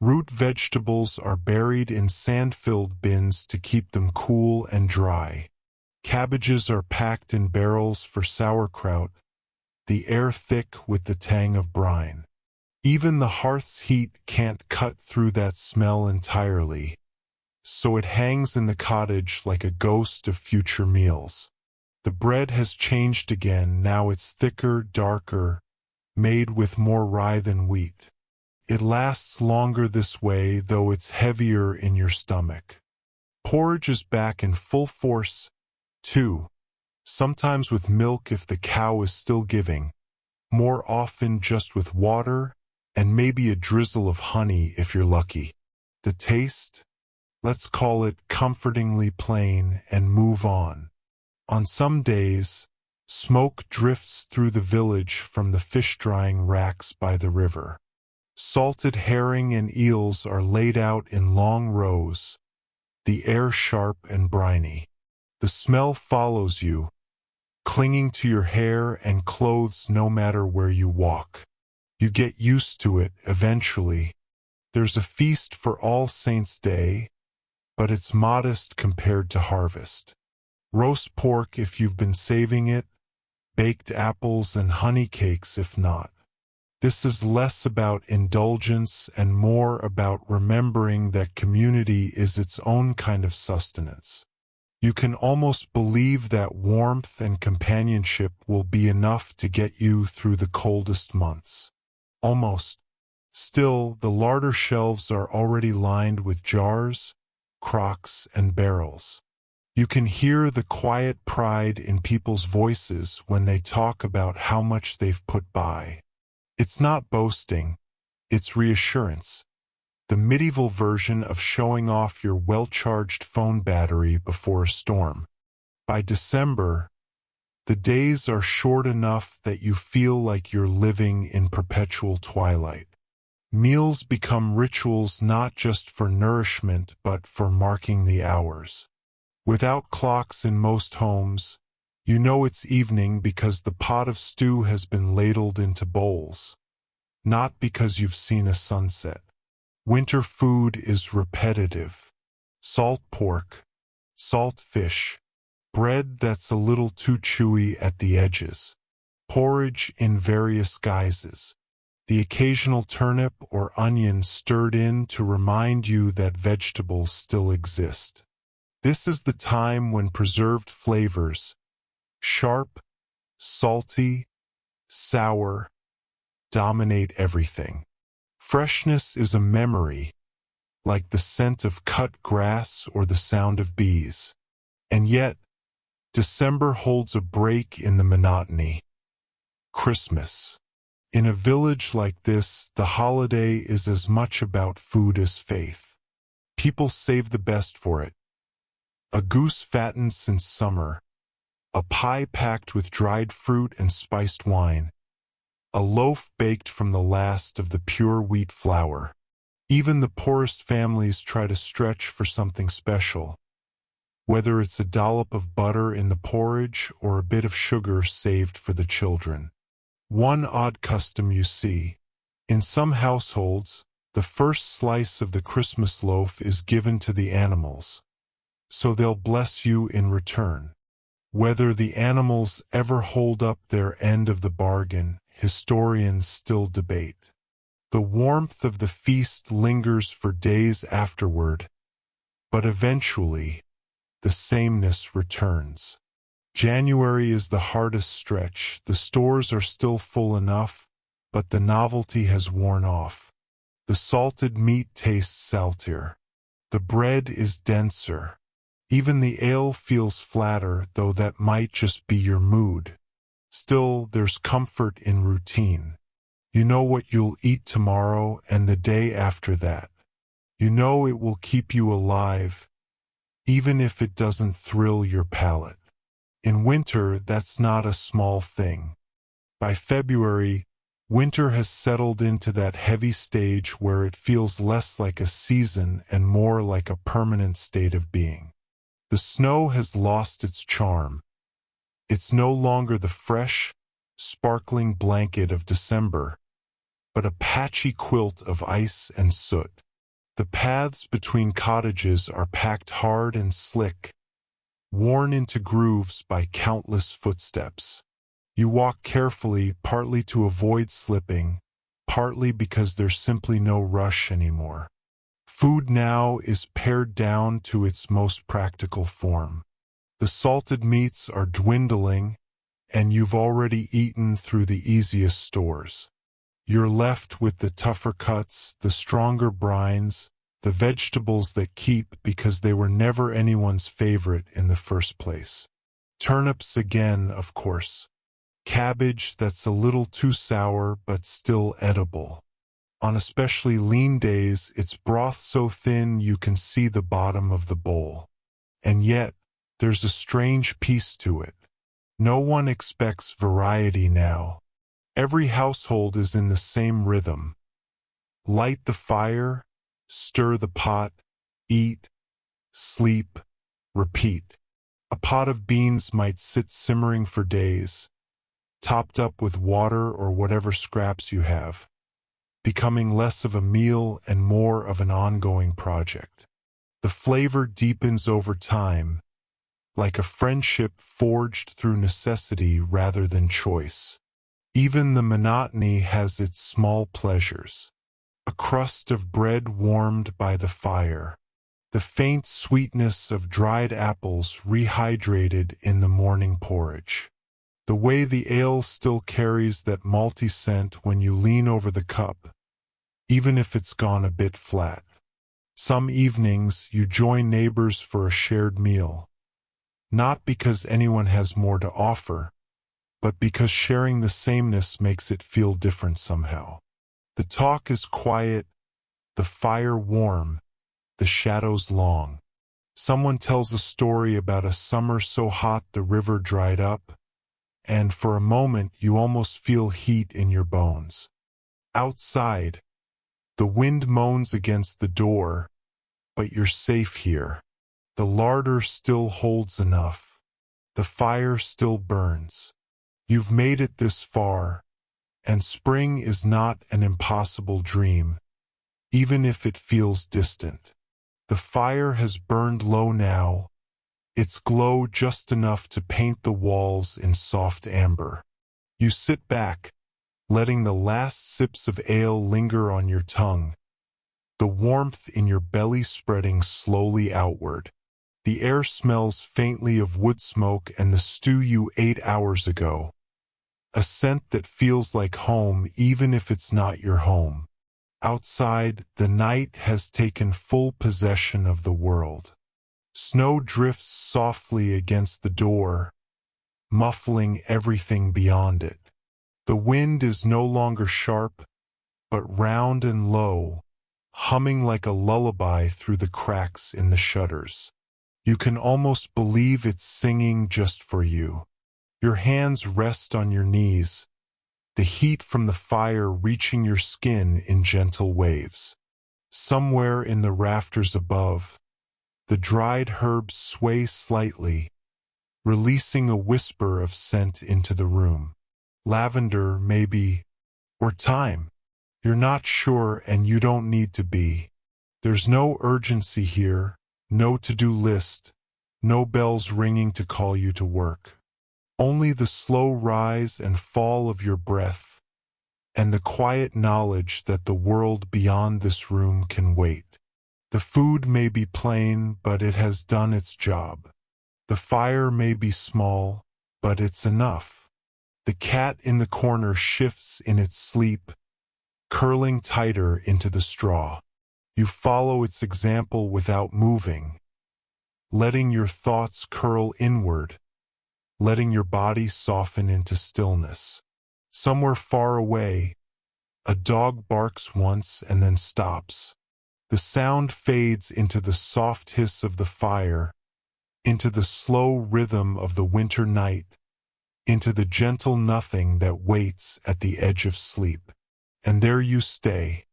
Root vegetables are buried in sand-filled bins to keep them cool and dry. Cabbages are packed in barrels for sauerkraut, the air thick with the tang of brine. Even the hearth's heat can't cut through that smell entirely, so it hangs in the cottage like a ghost of future meals. The bread has changed again, now it's thicker, darker, made with more rye than wheat. It lasts longer this way, though it's heavier in your stomach. Porridge is back in full force, too, sometimes with milk if the cow is still giving, more often just with water, and maybe a drizzle of honey if you're lucky. The taste? Let's call it comfortingly plain and move on. On some days, smoke drifts through the village from the fish-drying racks by the river. Salted herring and eels are laid out in long rows, the air sharp and briny. The smell follows you, clinging to your hair and clothes no matter where you walk. You get used to it eventually. There's a feast for All Saints' Day, but it's modest compared to harvest. Roast pork if you've been saving it, baked apples and honey cakes if not. This is less about indulgence and more about remembering that community is its own kind of sustenance. You can almost believe that warmth and companionship will be enough to get you through the coldest months. Almost. Still, the larder shelves are already lined with jars, crocks, and barrels. You can hear the quiet pride in people's voices when they talk about how much they've put by. It's not boasting, it's reassurance. The medieval version of showing off your well-charged phone battery before a storm. By December, the days are short enough that you feel like you're living in perpetual twilight. Meals become rituals not just for nourishment but for marking the hours. Without clocks in most homes, you know it's evening because the pot of stew has been ladled into bowls, not because you've seen a sunset. Winter food is repetitive. Salt pork, salt fish, bread that's a little too chewy at the edges, porridge in various guises, the occasional turnip or onion stirred in to remind you that vegetables still exist. This is the time when preserved flavors, sharp, salty, sour, dominate everything. Freshness is a memory, like the scent of cut grass or the sound of bees. And yet, December holds a break in the monotony. Christmas. In a village like this, the holiday is as much about food as faith. People save the best for it. A goose fattened since summer, a pie packed with dried fruit and spiced wine, a loaf baked from the last of the pure wheat flour. Even the poorest families try to stretch for something special, whether it's a dollop of butter in the porridge or a bit of sugar saved for the children. One odd custom you see. In some households, the first slice of the Christmas loaf is given to the animals, so they'll bless you in return. Whether the animals ever hold up their end of the bargain, historians still debate. The warmth of the feast lingers for days afterward, but eventually, the sameness returns. January is the hardest stretch. The stores are still full enough, but the novelty has worn off. The salted meat tastes saltier. The bread is denser. Even the ale feels flatter, though that might just be your mood. Still, there's comfort in routine. You know what you'll eat tomorrow and the day after that. You know it will keep you alive, even if it doesn't thrill your palate. In winter, that's not a small thing. By February, winter has settled into that heavy stage where it feels less like a season and more like a permanent state of being. The snow has lost its charm. It's no longer the fresh, sparkling blanket of December, but a patchy quilt of ice and soot. The paths between cottages are packed hard and slick, worn into grooves by countless footsteps. You walk carefully, partly to avoid slipping, partly because there's simply no rush anymore. Food now is pared down to its most practical form. The salted meats are dwindling, and you've already eaten through the easiest stores. You're left with the tougher cuts, the stronger brines, the vegetables that keep because they were never anyone's favorite in the first place. Turnips again, of course. Cabbage that's a little too sour but still edible. On especially lean days, it's broth so thin you can see the bottom of the bowl. And yet, there's a strange piece to it. No one expects variety now. Every household is in the same rhythm. Light the fire, stir the pot, eat, sleep, repeat. A pot of beans might sit simmering for days, topped up with water or whatever scraps you have, becoming less of a meal and more of an ongoing project. The flavor deepens over time, like a friendship forged through necessity rather than choice. Even the monotony has its small pleasures. A crust of bread warmed by the fire. The faint sweetness of dried apples rehydrated in the morning porridge. The way the ale still carries that malty scent when you lean over the cup, even if it's gone a bit flat. Some evenings you join neighbors for a shared meal. Not because anyone has more to offer, but because sharing the sameness makes it feel different somehow. The talk is quiet, the fire warm, the shadows long. Someone tells a story about a summer so hot the river dried up, and for a moment you almost feel heat in your bones. Outside, the wind moans against the door, but you're safe here. The larder still holds enough. The fire still burns. You've made it this far, and spring is not an impossible dream, even if it feels distant. The fire has burned low now, its glow just enough to paint the walls in soft amber. You sit back, letting the last sips of ale linger on your tongue, the warmth in your belly spreading slowly outward. The air smells faintly of wood smoke and the stew you ate hours ago. A scent that feels like home even if it's not your home. Outside, the night has taken full possession of the world. Snow drifts softly against the door, muffling everything beyond it. The wind is no longer sharp, but round and low, humming like a lullaby through the cracks in the shutters. You can almost believe it's singing just for you. Your hands rest on your knees, the heat from the fire reaching your skin in gentle waves. Somewhere in the rafters above, the dried herbs sway slightly, releasing a whisper of scent into the room. Lavender, maybe, or thyme. You're not sure and you don't need to be. There's no urgency here, no to-do list, no bells ringing to call you to work. Only the slow rise and fall of your breath, and the quiet knowledge that the world beyond this room can wait. The food may be plain, but it has done its job. The fire may be small, but it's enough. The cat in the corner shifts in its sleep, curling tighter into the straw. You follow its example without moving, letting your thoughts curl inward, letting your body soften into stillness. Somewhere far away, a dog barks once and then stops. The sound fades into the soft hiss of the fire, into the slow rhythm of the winter night, into the gentle nothing that waits at the edge of sleep. And there you stay,